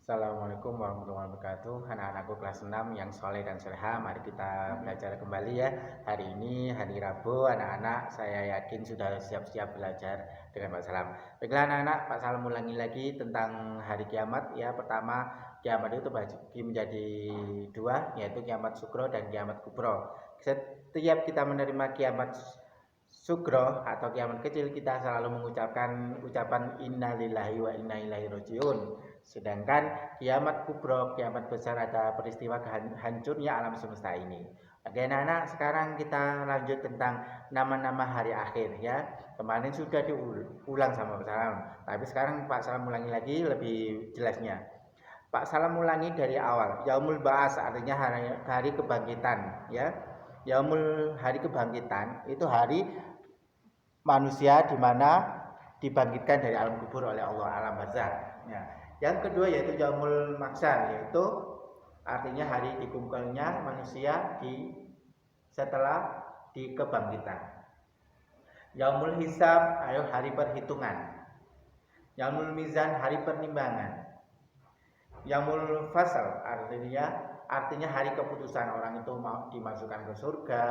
Assalamualaikum warahmatullahi wabarakatuh. Anak-anakku kelas 6 yang soleh dan soleha, mari kita belajar kembali ya. Hari ini hari Rabu, anak-anak saya yakin sudah siap-siap belajar dengan Pak Salam. Baiklah anak-anak, Pak Salam ulangi lagi tentang hari kiamat ya. Pertama, kiamat itu terbagi menjadi dua, yaitu kiamat sugro dan kiamat kubro. Setiap kita menerima kiamat sugro atau kiamat kecil, kita selalu mengucapkan ucapan innalillahi wa inna ilaihi rajiun. Sedangkan kiamat kubro, kiamat besar, ada peristiwa hancurnya alam semesta ini. Oke anak-anak, sekarang kita lanjut tentang nama-nama hari akhir ya. Kemarin sudah diulang sama Pak Salam, tapi sekarang Pak Salam ulangi lagi lebih jelasnya. Pak Salam ulangi dari awal. Yaumul Ba'as artinya hari kebangkitan ya. Yaumul hari kebangkitan itu hari manusia di mana dibangkitkan dari alam kubur oleh Allah, alam barzakh ya. Yang kedua yaitu yaumul mahsyar, yaitu artinya hari dikumpulnya manusia setelah di kebangkitan. Yaumul hisab, ayo hari perhitungan. Yaumul mizan, hari penimbangan. Yaumul fasal artinya hari keputusan, orang itu mau dimasukkan ke surga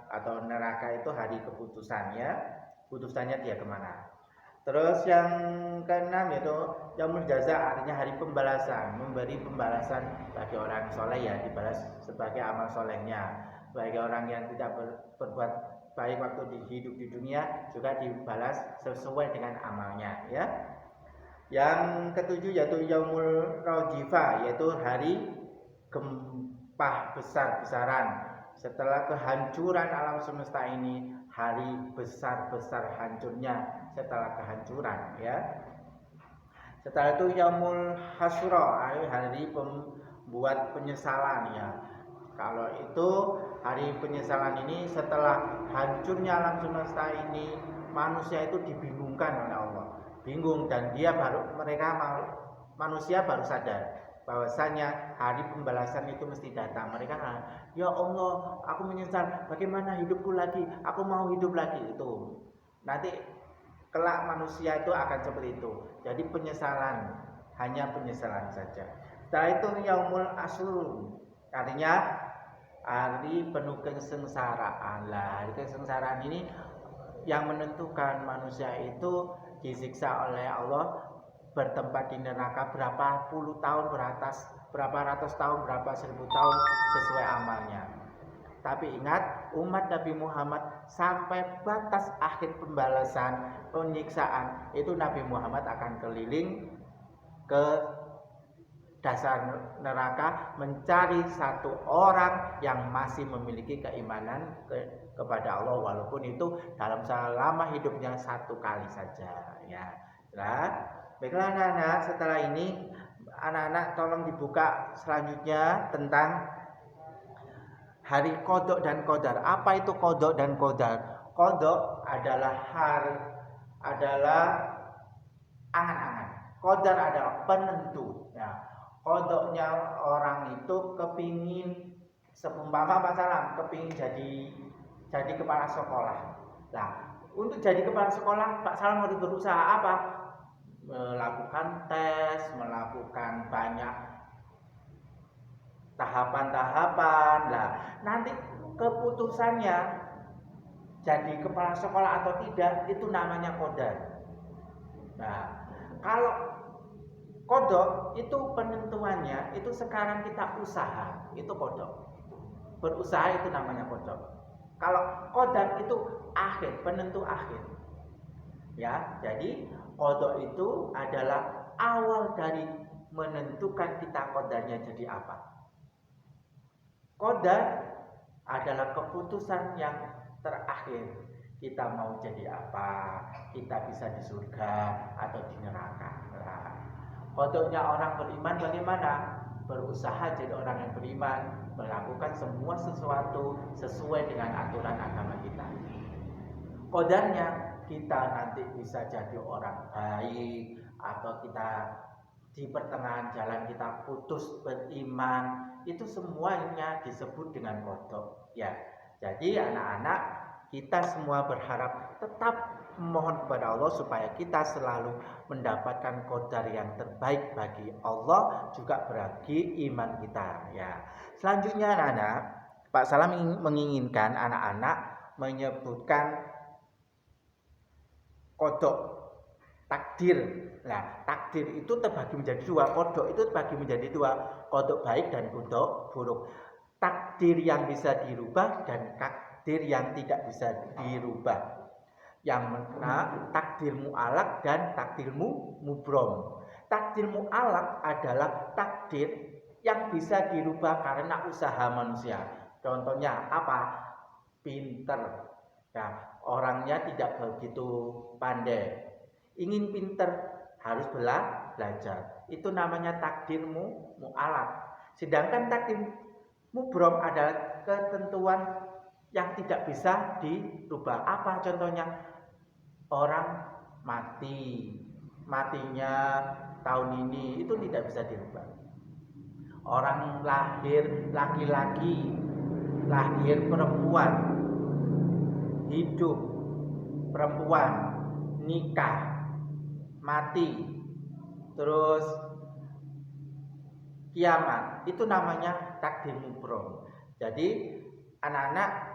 atau neraka, itu hari keputusan ya. Putusannya dia kemana. Terus yang keenam yaitu yaumul jaza, artinya hari pembalasan, memberi pembalasan bagi orang soleh ya, dibalas sebagai amal solehnya. Bagi orang yang tidak berbuat baik waktu hidup di dunia juga dibalas sesuai dengan amalnya ya. Yang ketujuh yaitu yaumul rajifa, yaitu hari gempa besar-besaran. Setelah kehancuran alam semesta ini, hari besar-besar hancurnya setelah kehancuran ya. Setelah itu yaumul hasyra, hari pembuat penyesalan ya. Kalau itu hari penyesalan ini setelah hancurnya alam semesta ini, manusia itu dibingungkan oleh Allah. Bingung, dan manusia baru sadar bahwasanya hari pembalasan itu mesti datang. Mereka ya Allah, aku menyesal, bagaimana hidupku lagi, aku mau hidup lagi. Itu nanti kelak manusia itu akan seperti itu. Jadi penyesalan, hanya penyesalan saja. Setelah itu yaumul asr, artinya hari penuh kesengsaraan. Hari kesengsaraan ini yang menentukan manusia itu disiksa oleh Allah, bertempat di neraka berapa puluh tahun berapa ratus tahun, berapa 1000 tahun sesuai amalnya. Tapi ingat, umat Nabi Muhammad sampai batas akhir pembalasan, penyiksaan, itu Nabi Muhammad akan keliling ke dasar neraka mencari satu orang yang masih memiliki keimanan kepada Allah, walaupun itu dalam selama hidupnya satu kali saja ya. Baiklah anak-anak, setelah ini anak-anak tolong dibuka selanjutnya tentang hari kodok dan kodar. Apa itu kodok dan kodar? Kodok adalah angan-angan. Kodar adalah penentu ya. Kodoknya orang itu kepingin, seumpama Pak Salam kepingin jadi kepala sekolah. Nah, untuk jadi kepala sekolah Pak Salam harus berusaha apa? Melakukan tes, melakukan banyak tahapan-tahapan. Nah, nanti keputusannya jadi kepala sekolah atau tidak, itu namanya kodar. Nah, kalau kodok itu penentuannya, itu sekarang kita usaha, itu kodok. Berusaha itu namanya kodok. Kalau kodar itu akhir, penentu akhir. Ya, jadi kodok itu adalah awal dari menentukan kita kodarnya jadi apa. Kodar adalah keputusan yang terakhir, kita mau jadi apa, kita bisa di surga atau di neraka. Nah, kodoknya orang beriman bagaimana? Berusaha jadi orang yang beriman, melakukan semua sesuatu sesuai dengan aturan agama kita. Kodarnya kita nanti bisa jadi orang baik, atau kita di pertengahan jalan kita putus beriman, itu semuanya disebut dengan kodok ya. Jadi anak-anak, kita semua berharap tetap mohon kepada Allah supaya kita selalu mendapatkan qadar yang terbaik bagi Allah, juga bagi iman kita ya. Selanjutnya anak-anak, Pak Salam menginginkan anak-anak menyebutkan kodok takdir. Nah, takdir itu terbagi menjadi dua, kodok itu terbagi menjadi dua, kodok baik dan kodok buruk. Takdir yang bisa dirubah dan takdir yang tidak bisa dirubah. Yang mana takdir mu'alaq dan takdir mubrom. Takdir mu'alaq adalah takdir yang bisa dirubah karena usaha manusia. Contohnya apa? Pinter. Ya, orangnya tidak begitu pandai. Ingin pinter harus belajar. Itu namanya takdir mu'alaq. Sedangkan takdir mubrom adalah ketentuan yang tidak bisa dirubah. Apa contohnya? Orang matinya tahun ini itu tidak bisa dirubah. Orang lahir laki-laki, lahir perempuan, hidup perempuan, nikah, mati, terus kiamat, itu namanya takdir mubrom. Jadi anak-anak,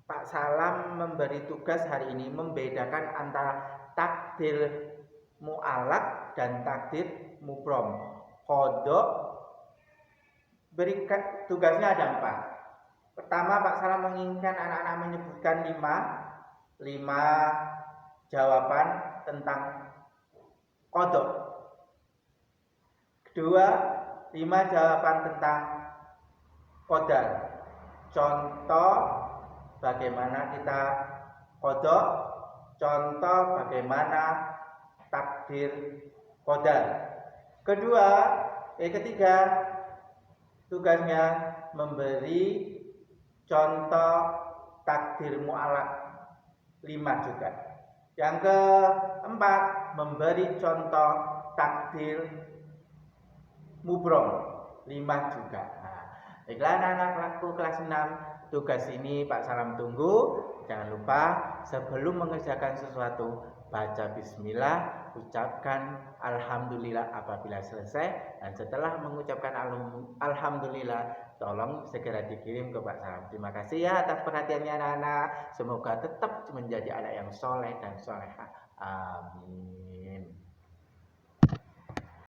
Pak Salam memberi tugas hari ini membedakan antara takdir mu'alaq dan takdir mubrom. Kodok berikan tugasnya ada 4. Pertama, Pak Salam menginginkan anak-anak menyebutkan 5 jawaban tentang kodok. Kedua, 5 jawaban tentang qadar. Contoh bagaimana kita kodok, contoh bagaimana takdir qadar. Ketiga, tugasnya memberi contoh takdir mu'alaq 5 juga. Yang keempat, memberi contoh takdir mubrom 5 juga. Nah, baiklah anak-anakku kelas 6, tugas ini Pak Salam tunggu. Jangan lupa sebelum mengerjakan sesuatu, baca bismillah, ucapkan alhamdulillah apabila selesai, dan setelah mengucapkan alhamdulillah, tolong segera dikirim ke Pak Salam. Terima kasih ya atas perhatiannya anak-anak. Semoga tetap menjadi anak yang soleh dan solehah. Amin.